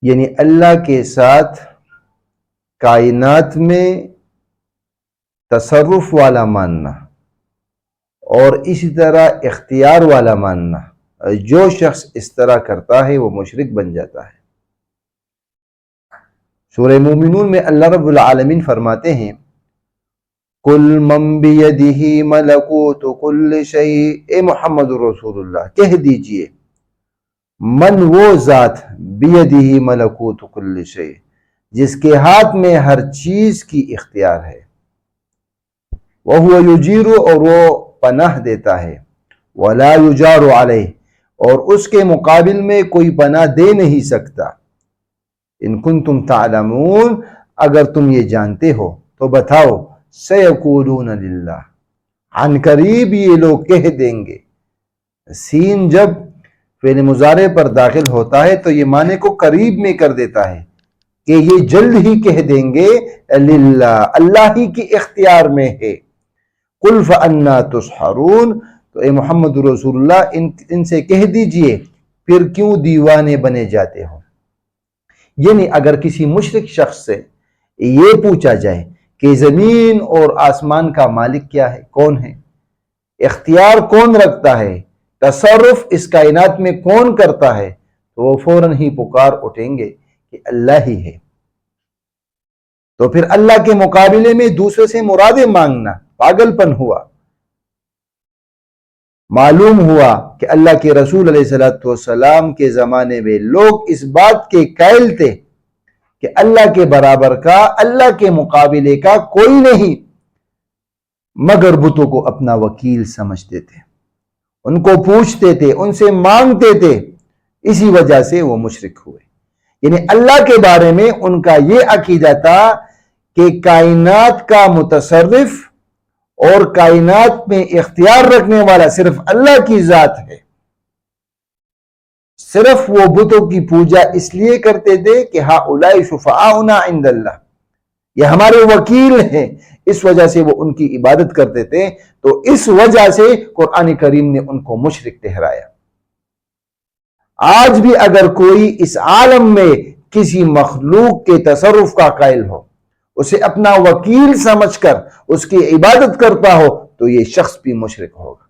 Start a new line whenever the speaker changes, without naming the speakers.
یعنی اللہ کے ساتھ کائنات میں تصرف والا ماننا اور اسی طرح اختیار والا ماننا، جو شخص اس طرح کرتا ہے وہ مشرک بن جاتا ہے۔ سورہ مومنون میں اللہ رب العالمین فرماتے ہیں قُلْ مَنْ بِيَدِهِ مَلَكُوتُ كُلِّ شَيْءٍ، اے محمد رسول اللہ کہہ دیجئے من وہ ذات بِيَدِهِ مَلَكُوتُ كُلِّ شَيْءٍ جس کے ہاتھ میں ہر چیز کی اختیار ہے، وَهُوَ يُجِيرُ اور وہ پناہ دیتا ہے، وَلَا يُجَارُ عَلَيْهِ اور اس کے مقابل میں کوئی پناہ دے نہیں سکتا۔ ان کنتم تعلمون اگر تم یہ جانتے ہو تو بتاؤ، سیقولون للہ عن قریب یہ لوگ کہہ دیں گے۔ سین جب فعل مضارع پر داخل ہوتا ہے تو یہ معنی کو قریب میں کر دیتا ہے کہ یہ جلد ہی کہہ دیں گے، للہ اللہ ہی کی اختیار میں ہے۔ قل فأنا تسحرون تو اے محمد رسول اللہ ان سے کہہ دیجئے پھر کیوں دیوانے بنے جاتے ہو۔ یعنی اگر کسی مشرک شخص سے یہ پوچھا جائے کہ زمین اور آسمان کا مالک کیا ہے، کون ہے، اختیار کون رکھتا ہے، تصرف اس کائنات میں کون کرتا ہے، تو وہ فوراً ہی پکار اٹھیں گے کہ اللہ ہی ہے۔ تو پھر اللہ کے مقابلے میں دوسرے سے مرادیں مانگنا پاگل پن ہوا۔ معلوم ہوا کہ اللہ کے رسول علیہ السلام کے زمانے میں لوگ اس بات کے قائل تھے کہ اللہ کے برابر کا، اللہ کے مقابلے کا کوئی نہیں، مگر بتوں کو اپنا وکیل سمجھتے تھے، ان کو پوچھتے تھے، ان سے مانگتے تھے، اسی وجہ سے وہ مشرک ہوئے۔ یعنی اللہ کے بارے میں ان کا یہ عقیدہ تھا کہ کائنات کا متصرف اور کائنات میں اختیار رکھنے والا صرف اللہ کی ذات ہے۔ صرف وہ بتوں کی پوجا اس لیے کرتے تھے کہ ہؤلاء شفعاؤنا عند اللہ، یہ ہمارے وکیل ہیں، اس وجہ سے وہ ان کی عبادت کرتے تھے۔ تو اس وجہ سے قرآن کریم نے ان کو مشرک ٹھہرایا۔ آج بھی اگر کوئی اس عالم میں کسی مخلوق کے تصرف کا قائل ہو، اسے اپنا وکیل سمجھ کر اس کی عبادت کرتا ہو، تو یہ شخص بھی مشرک ہوگا۔